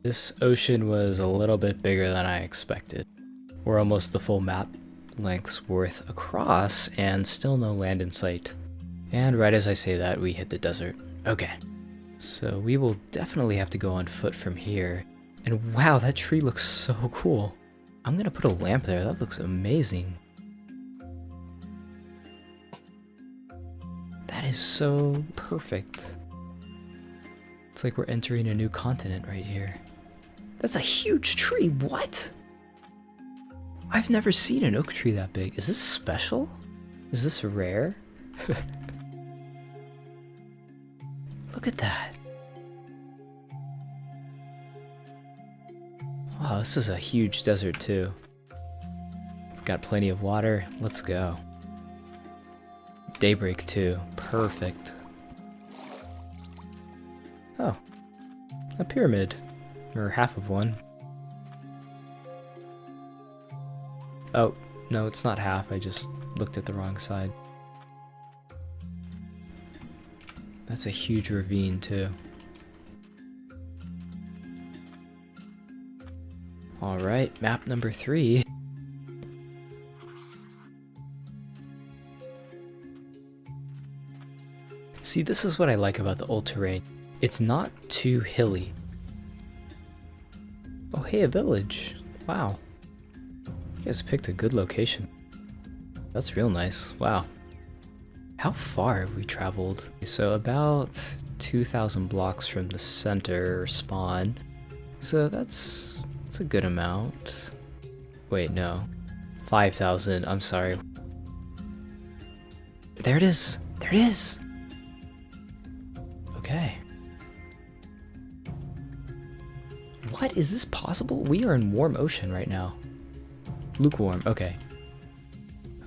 This ocean was a little bit bigger than I expected. We're almost the full map length's worth across and still no land in sight. And right as I say that, we hit the desert. Okay. So we will definitely have to go on foot from here. And wow, that tree looks so cool. I'm gonna put a lamp there, that looks amazing. That is so perfect. It's like we're entering a new continent right here. That's a huge tree, what? I've never seen an oak tree that big. Is this special? Is this rare? Look at that. Wow, this is a huge desert too. Got plenty of water, let's go. Daybreak too, perfect. Oh, a pyramid, or half of one. Oh, no, it's not half, I just looked at the wrong side. That's a huge ravine too. Alright, map number 3. See, this is what I like about the old terrain. It's not too hilly. Oh hey, a village. Wow. You guys picked a good location. That's real nice. Wow. How far have we traveled? So about 2,000 blocks from the center spawn. So that's a good amount. Wait, no. 5,000, I'm sorry. There it is! There it is! Okay. What? Is this possible? We are in warm ocean right now. Lukewarm, okay.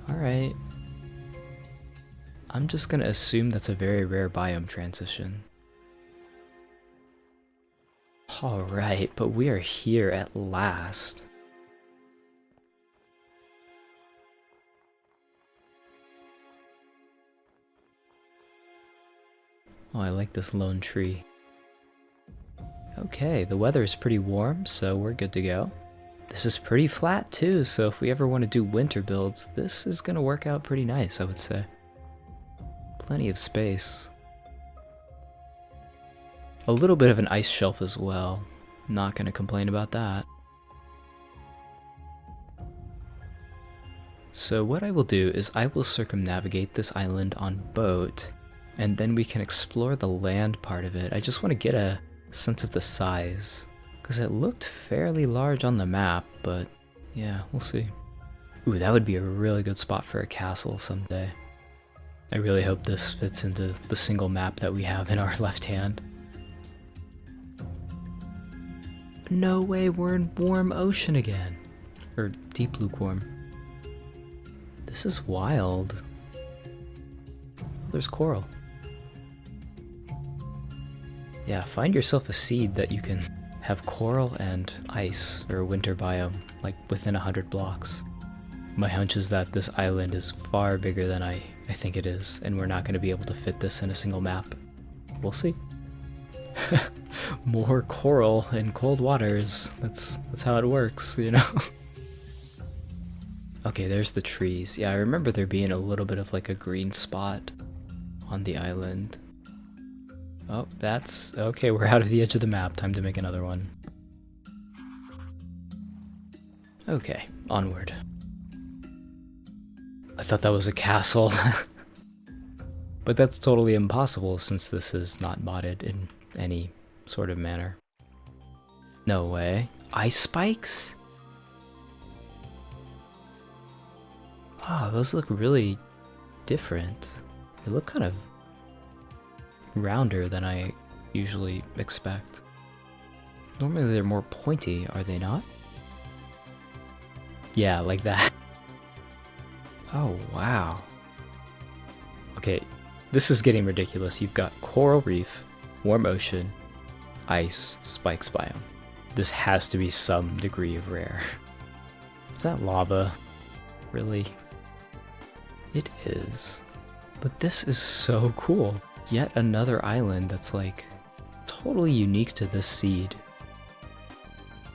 Alright. I'm just gonna assume that's a very rare biome transition. Alright, but we are here at last. Oh, I like this lone tree. Okay, the weather is pretty warm, so we're good to go. This is pretty flat too, so if we ever want to do winter builds, this is gonna work out pretty nice, I would say. Plenty of space. A little bit of an ice shelf as well. Not gonna complain about that. So what I will do is I will circumnavigate this island on boat, and then we can explore the land part of it. I just want to get a sense of the size, because it looked fairly large on the map, but yeah, we'll see. Ooh, that would be a really good spot for a castle someday. I really hope this fits into the single map that we have in our left hand. No way, we're in warm ocean again. Or deep lukewarm. This is wild. Oh, there's coral. Yeah, find yourself a seed that you can have coral and ice, or winter biome, like within 100 blocks. My hunch is that this island is far bigger than I think it is, and we're not going to be able to fit this in a single map. We'll see. More coral in cold waters. That's how it works, you know? Okay, there's the trees. Yeah, I remember there being a little bit of like a green spot on the island. Oh, that's... okay, we're out of the edge of the map. Time to make another one. Okay, onward. I thought that was a castle. But that's totally impossible since this is not modded in any sort of manner. No way. Ice spikes? Oh, those look really different. They look kind of rounder than I usually expect. Normally they're more pointy, are they not? Yeah, like that. Oh, wow. Okay, this is getting ridiculous. You've got coral reef, warm ocean, ice, spikes biome. This has to be some degree of rare. Is that lava? Really? It is. But this is so cool. Yet another island that's like totally unique to this seed.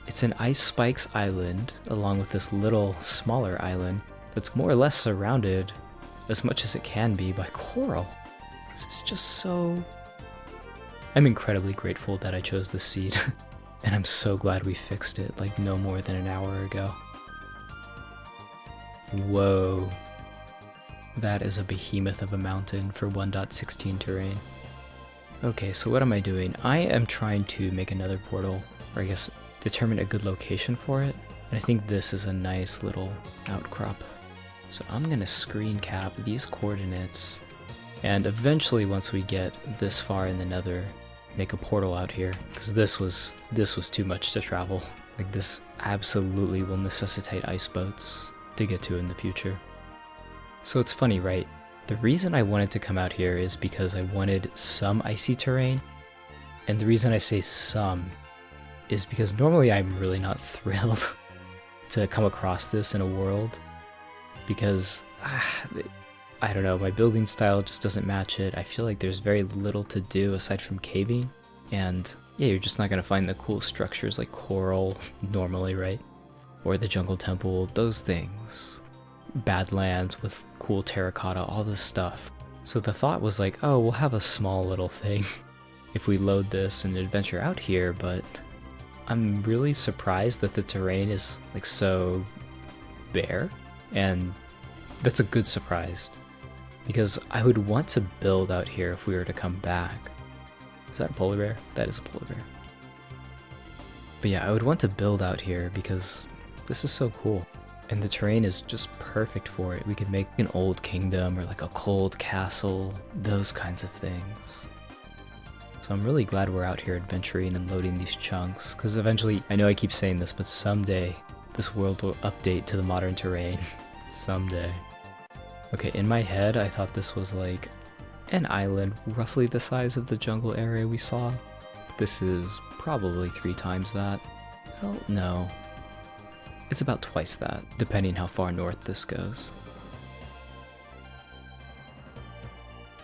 It's an ice spikes island, along with this little smaller island that's more or less surrounded, as much as it can be, by coral. This is just so... I'm incredibly grateful that I chose this seed, and I'm so glad we fixed it like no more than an hour ago. Whoa. That is a behemoth of a mountain for 1.16 terrain. Okay, so what am I doing? I am trying to make another portal, or I guess determine a good location for it. And I think this is a nice little outcrop. So I'm gonna screen cap these coordinates, and eventually once we get this far in the nether, make a portal out here, because this was too much to travel. Like, this absolutely will necessitate ice boats to get to in the future. So it's funny, right? The reason I wanted to come out here is because I wanted some icy terrain, and the reason I say some is because normally I'm really not thrilled to come across this in a world, because I don't know, my building style just doesn't match it. I feel like there's very little to do aside from caving, and yeah, you're just not gonna find the cool structures like coral normally, right? Or the jungle temple, those things. Badlands with cool terracotta, all this stuff. So the thought was like, oh, we'll have a small little thing if we load this and adventure out here, but I'm really surprised that the terrain is like so bare, and that's a good surprise, because I would want to build out here if we were to come back. Is that a polar bear? That is a polar bear. But yeah, I would want to build out here because this is so cool. And the terrain is just perfect for it. We could make an old kingdom or like a cold castle, those kinds of things. So I'm really glad we're out here adventuring and loading these chunks, because eventually, I know I keep saying this, but someday this world will update to the modern terrain. Someday. Okay, in my head, I thought this was like an island roughly the size of the jungle area we saw. This is probably 3 times that. Well, no. It's about twice that, depending how far north this goes.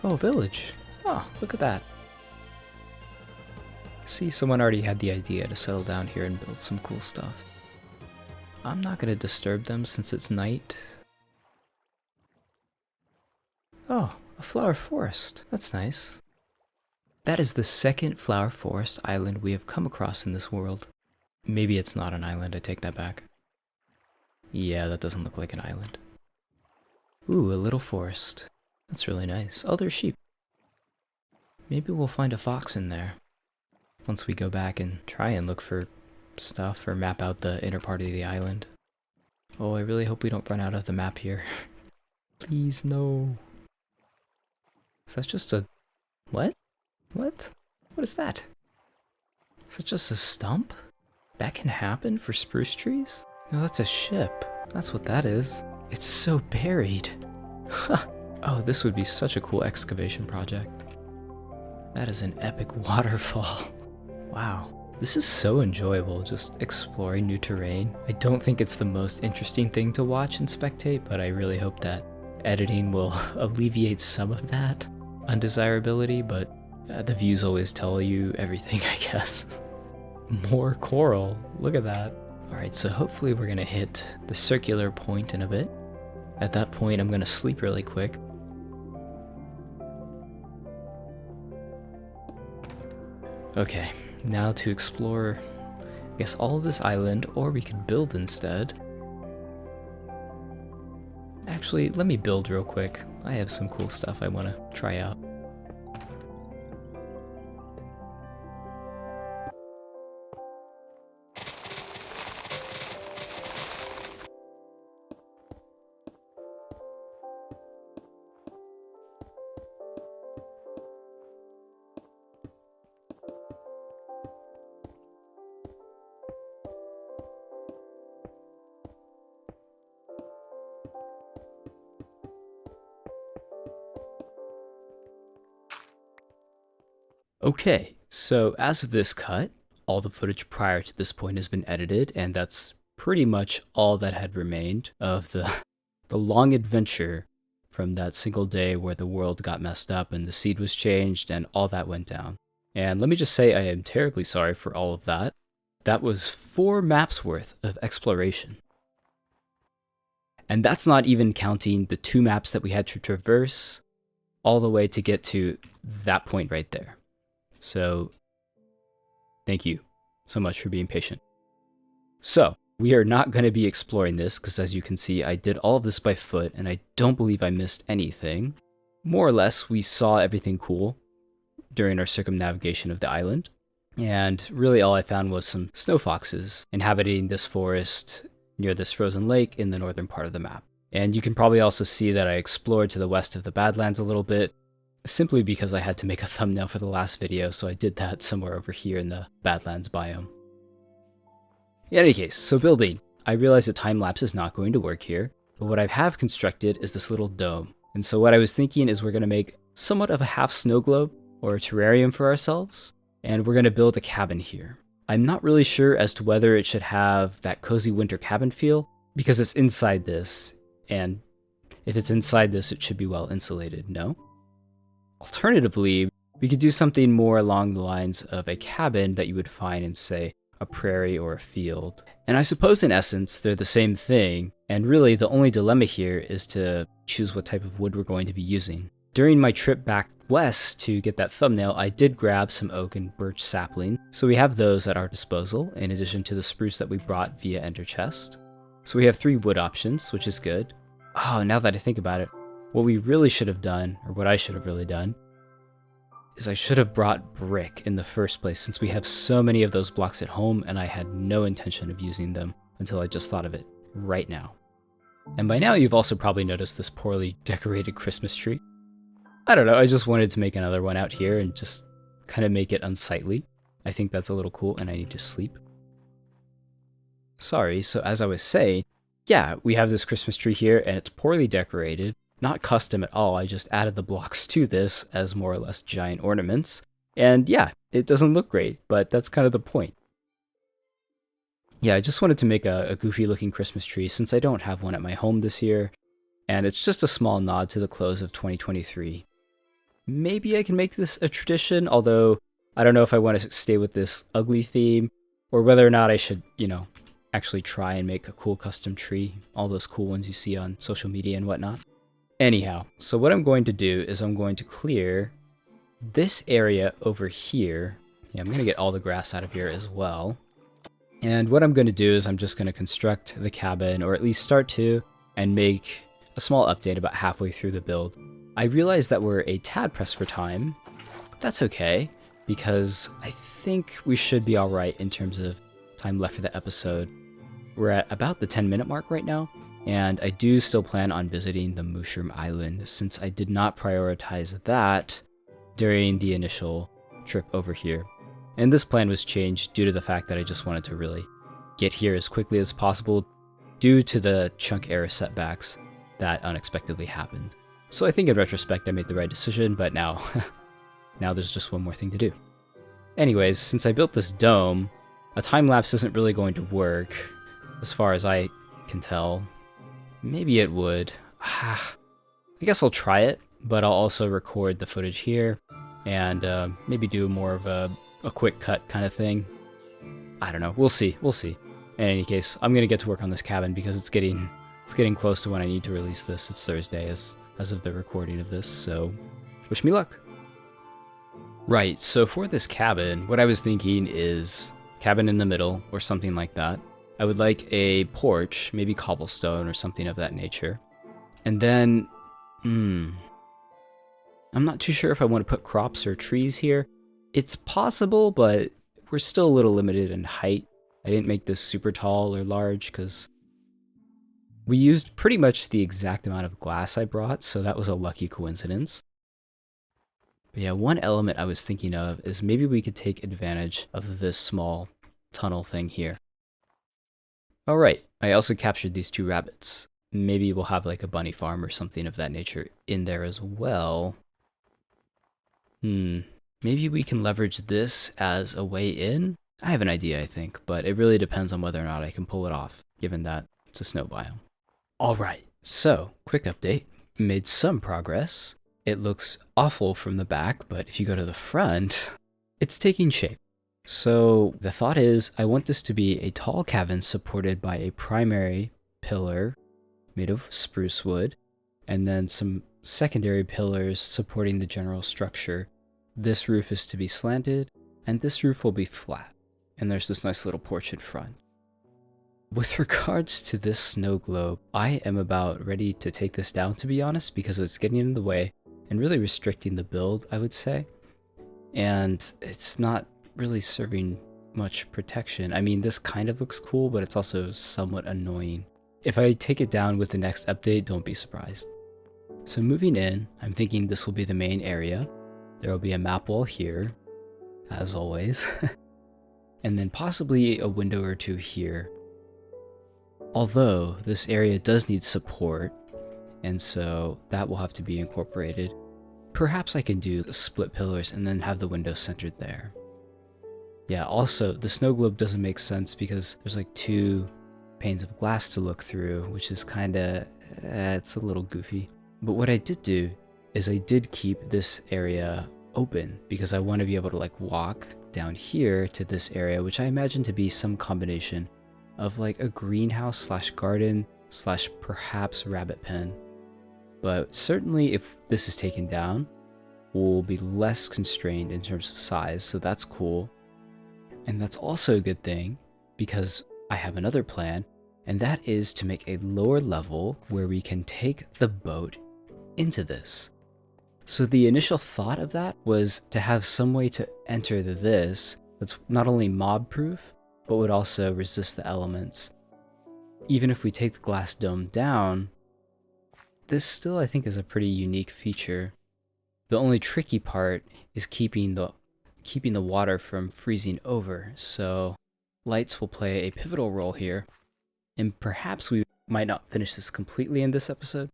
Oh, village. Oh, look at that. See, someone already had the idea to settle down here and build some cool stuff. I'm not gonna disturb them since it's night. Oh, a flower forest. That's nice. That is the second flower forest island we have come across in this world. Maybe it's not an island, I take that back. Yeah, that doesn't look like an island. Ooh, a little forest. That's really nice. Oh, there's sheep. Maybe we'll find a fox in there once we go back and try and look for stuff or map out the inner part of the island. Oh, I really hope we don't run out of the map here. Please, no. Is that just a... What? What? What is that? Is that just a stump? That can happen for spruce trees? No, that's a ship. That's what that is. It's so buried. Oh, this would be such a cool excavation project. That is an epic waterfall. Wow. This is so enjoyable, just exploring new terrain. I don't think it's the most interesting thing to watch and spectate, but I really hope that editing will alleviate some of that undesirability, but the views always tell you everything, I guess. More coral. Look at that. Alright, so hopefully we're gonna hit the circular point in a bit. At that point, I'm gonna sleep really quick. Okay, now to explore, I guess, all of this island, or we could build instead. Actually, let me build real quick. I have some cool stuff I want to try out. Okay, so as of this cut, all the footage prior to this point has been edited, and that's pretty much all that had remained of the long adventure from that single day where the world got messed up and the seed was changed and all that went down. And let me just say I am terribly sorry for all of that. That was 4 maps worth of exploration. And that's not even counting the 2 maps that we had to traverse all the way to get to that point right there. So thank you so much for being patient. So we are not going to be exploring this because, as you can see, I did all of this by foot and I don't believe I missed anything. More or less, we saw everything cool during our circumnavigation of the island. And really all I found was some snow foxes inhabiting this forest near this frozen lake in the northern part of the map. And you can probably also see that I explored to the west of the Badlands a little bit, simply because I had to make a thumbnail for the last video, so I did that somewhere over here in the Badlands biome. In any case, so building. I realize that time-lapse is not going to work here, but what I have constructed is this little dome. And so what I was thinking is we're going to make somewhat of a half snow globe, or a terrarium for ourselves, and we're going to build a cabin here. I'm not really sure as to whether it should have that cozy winter cabin feel, because it's inside this, and if it's inside this, it should be well insulated, no? Alternatively, we could do something more along the lines of a cabin that you would find in, say, a prairie or a field. And I suppose in essence, they're the same thing, and really the only dilemma here is to choose what type of wood we're going to be using. During my trip back west to get that thumbnail, I did grab some oak and birch sapling, so we have those at our disposal, in addition to the spruce that we brought via Ender Chest. So we have 3 wood options, which is good. Oh, now that I think about it, what we really should have done, or what I should have really done, is I should have brought brick in the first place, since we have so many of those blocks at home and I had no intention of using them until I just thought of it right now. And by now you've also probably noticed this poorly decorated Christmas tree. I don't know, I just wanted to make another one out here and just kind of make it unsightly. I think that's a little cool and I need to sleep. Sorry, so as I was saying, yeah, we have this Christmas tree here and it's poorly decorated. Not custom at all, I just added the blocks to this as more or less giant ornaments. And yeah, it doesn't look great, but that's kind of the point. Yeah, I just wanted to make a goofy looking Christmas tree since I don't have one at my home this year. And it's just a small nod to the close of 2023. Maybe I can make this a tradition, although I don't know if I want to stay with this ugly theme, or whether or not I should, actually try and make a cool custom tree, all those cool ones you see on social media and whatnot. Anyhow, so what I'm going to do is I'm going to clear this area over here. Yeah, I'm going to get all the grass out of here as well. And what I'm going to do is I'm just going to construct the cabin, or at least start to, and make a small update about halfway through the build. I realize that we're a tad pressed for time, but that's okay, because I think we should be alright in terms of time left for the episode. We're at about the 10-minute mark right now, and I do still plan on visiting the Mushroom Island, since I did not prioritize that during the initial trip over here. And this plan was changed due to the fact that I just wanted to really get here as quickly as possible due to the chunk error setbacks that unexpectedly happened. So I think in retrospect I made the right decision, but now there's just one more thing to do. Anyways, since I built this dome, a time lapse isn't really going to work, as far as I can tell. Maybe it would. I guess I'll try it, but I'll also record the footage here, and maybe do more of a quick cut kind of thing. I don't know, we'll see. In any case, I'm gonna get to work on this cabin because it's getting close to when I need to release this. It's Thursday as of the recording of this, so wish me luck. Right, so for this cabin, what I was thinking is cabin in the middle or something like that. I would like a porch, maybe cobblestone or something of that nature. And then, I'm not too sure if I want to put crops or trees here. It's possible, but we're still a little limited in height. I didn't make this super tall or large because we used pretty much the exact amount of glass I brought, so that was a lucky coincidence. But yeah, one element I was thinking of is maybe we could take advantage of this small tunnel thing here. Alright, I also captured these 2 rabbits. Maybe we'll have like a bunny farm or something of that nature in there as well. Maybe we can leverage this as a way in? I have an idea, I think, but it really depends on whether or not I can pull it off, given that it's a snow biome. Alright, so, quick update. Made some progress. It looks awful from the back, but if you go to the front, it's taking shape. So the thought is I want this to be a tall cabin supported by a primary pillar made of spruce wood, and then some secondary pillars supporting the general structure. This roof is to be slanted, and this roof will be flat. And there's this nice little porch in front. With regards to this snow globe, I am about ready to take this down, to be honest, because it's getting in the way and really restricting the build, I would say. And it's not really serving much protection. I mean, this kind of looks cool, but it's also somewhat annoying. If I take it down with the next update, don't be surprised. So moving in, I'm thinking this will be the main area. There will be a map wall here, as always, and then possibly a window or two here. Although this area does need support, and so that will have to be incorporated. Perhaps I can do the split pillars and then have the window centered there. Yeah, also the snow globe doesn't make sense because there's like 2 panes of glass to look through, which is kinda, it's a little goofy. But what I did do is I did keep this area open because I want to be able to like walk down here to this area, which I imagine to be some combination of like a greenhouse slash garden slash perhaps rabbit pen. But certainly if this is taken down, we'll be less constrained in terms of size, so that's cool. And that's also a good thing because I have another plan, and that is to make a lower level where we can take the boat into this. So the initial thought of that was to have some way to enter this that's not only mob proof, but would also resist the elements. Even if we take the glass dome down, this still I think is a pretty unique feature. The only tricky part is keeping the water from freezing over, so lights will play a pivotal role here. And perhaps we might not finish this completely in this episode,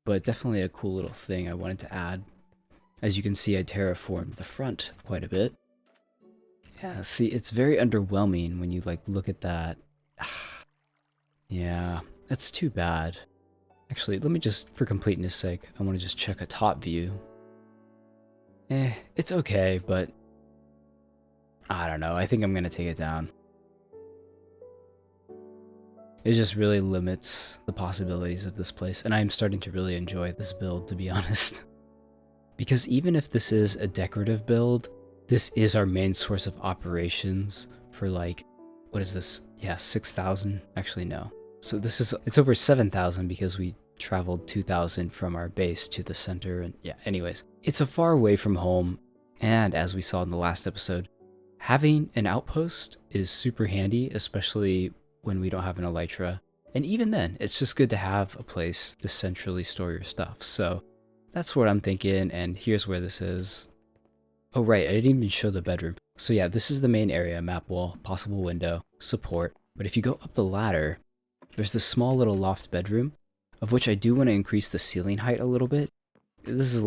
but definitely a cool little thing I wanted to add. As you can see, I terraformed the front quite a bit. Yeah, see, it's very underwhelming when you like look at that. Yeah, that's too bad. Actually, let me just, for completeness sake, I want to just check a top view. It's okay, but I don't know, I think I'm gonna take it down. It just really limits the possibilities of this place, and I'm starting to really enjoy this build, to be honest. Because even if this is a decorative build, this is our main source of operations for like, what is this? Yeah, 6,000? Actually, no. So it's over 7,000 because we traveled 2,000 from our base to the center, and yeah, anyways. It's a far away from home, and as we saw in the last episode, having an outpost is super handy, especially when we don't have an elytra. And even then, it's just good to have a place to centrally store your stuff. So that's what I'm thinking, and here's where this is. Oh right, I didn't even show the bedroom. So yeah, this is the main area, map wall, possible window, support. But if you go up the ladder, there's this small little loft bedroom, of which I do want to increase the ceiling height a little bit. This is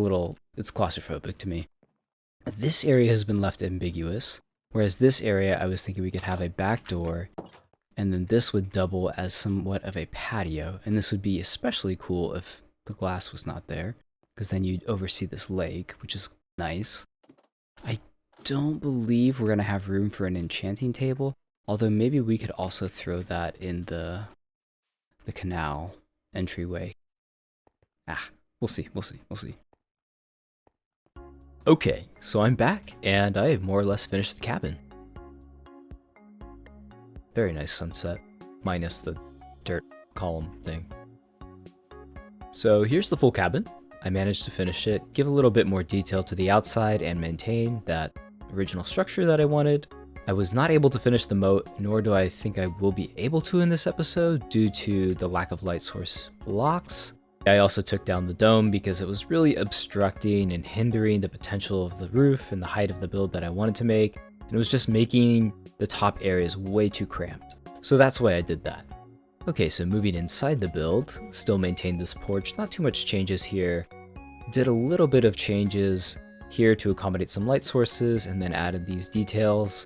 it's claustrophobic to me. This area has been left ambiguous, whereas this area I was thinking we could have a back door, and then this would double as somewhat of a patio, and this would be especially cool if the glass was not there, because then you'd oversee this lake, which is nice. I don't believe we're going to have room for an enchanting table, although maybe we could also throw that in the canal entryway. We'll see. Okay, so I'm back, and I have more or less finished the cabin. Very nice sunset, minus the dirt column thing. So here's the full cabin. I managed to finish it, give a little bit more detail to the outside, and maintain that original structure that I wanted. I was not able to finish the moat, nor do I think I will be able to in this episode due to the lack of light source blocks. I also took down the dome because it was really obstructing and hindering the potential of the roof and the height of the build that I wanted to make. And it was just making the top areas way too cramped. So that's why I did that. Okay, so moving inside the build, still maintained this porch, not too much changes here. Did a little bit of changes here to accommodate some light sources and then added these details.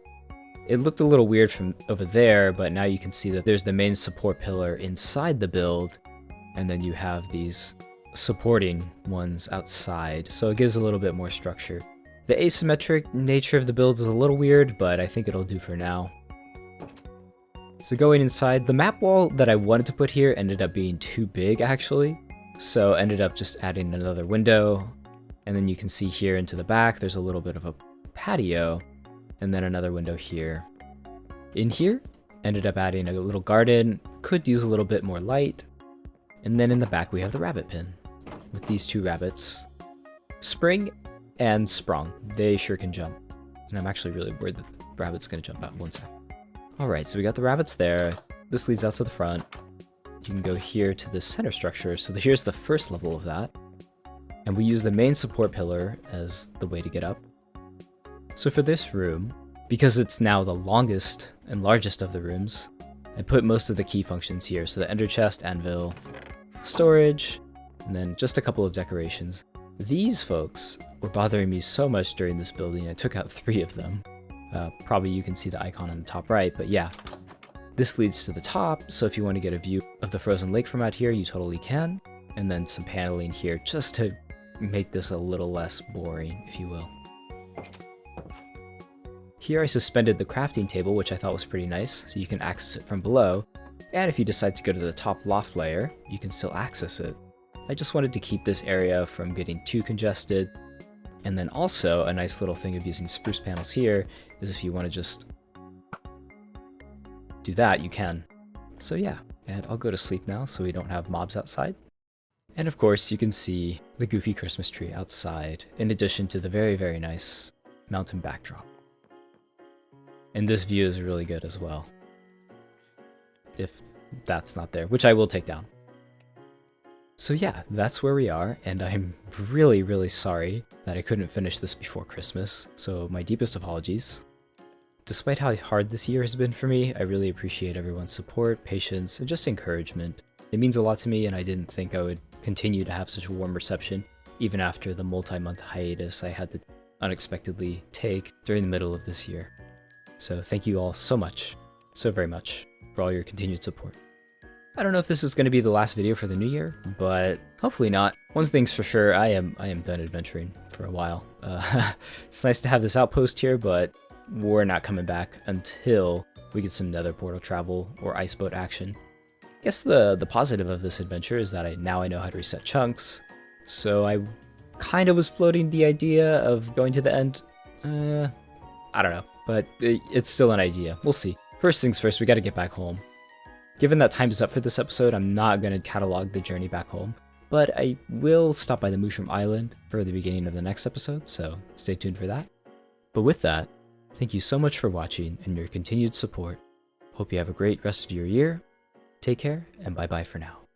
It looked a little weird from over there, but now you can see that there's the main support pillar inside the build, and then you have these supporting ones outside, so it gives a little bit more structure. The asymmetric nature of the build is a little weird, but I think it'll do for now. So going inside, the map wall that I wanted to put here ended up being too big actually. So ended up just adding another window. And then you can see here into the back, there's a little bit of a patio. And then another window here. In here, ended up adding a little garden. Could use a little bit more light. And then in the back we have the rabbit pen with these two rabbits. Spring and Sprung. They sure can jump. And I'm actually really worried that the rabbit's gonna jump out. One sec. Alright, so we got the rabbits there. This leads out to the front. You can go here to the center structure. So here's the first level of that. And we use the main support pillar as the way to get up. So for this room, because it's now the longest and largest of the rooms, I put most of the key functions here. So the ender chest, anvil, storage, and then just a couple of decorations. These folks were bothering me so much during this building, I took out 3 of them. Probably you can see the icon on the top right, but yeah. This leads to the top, so if you want to get a view of the frozen lake from out here, you totally can. And then some paneling here, just to make this a little less boring, if you will. Here I suspended the crafting table, which I thought was pretty nice, so you can access it from below. And if you decide to go to the top loft layer, you can still access it. I just wanted to keep this area from getting too congested. And then also, a nice little thing of using spruce panels here is if you want to just do that, you can. So yeah, and I'll go to sleep now so we don't have mobs outside. And of course, you can see the goofy Christmas tree outside, in addition to the very, very nice mountain backdrop. And this view is really good as well. If that's not there, which I will take down. So yeah, that's where we are, and I'm really, really sorry that I couldn't finish this before Christmas, so my deepest apologies. Despite how hard this year has been for me, I really appreciate everyone's support, patience, and just encouragement. It means a lot to me, and I didn't think I would continue to have such a warm reception, even after the multi-month hiatus I had to unexpectedly take during the middle of this year. So thank you all so much, so very much, for all your continued support. I don't know if this is going to be the last video for the new year, but hopefully not. One thing's for sure, I am done adventuring for a while. It's nice to have this outpost here, but we're not coming back until we get some nether portal travel or ice boat action. I guess the positive of this adventure is that now I know how to reset chunks, so I kind of was floating the idea of going to the end. I don't know, but it's still an idea. We'll see. First things first, we got to get back home. Given that time is up for this episode, I'm not going to catalog the journey back home, but I will stop by the Mushroom Island for the beginning of the next episode, so stay tuned for that. But with that, thank you so much for watching and your continued support. Hope you have a great rest of your year. Take care, and bye-bye for now.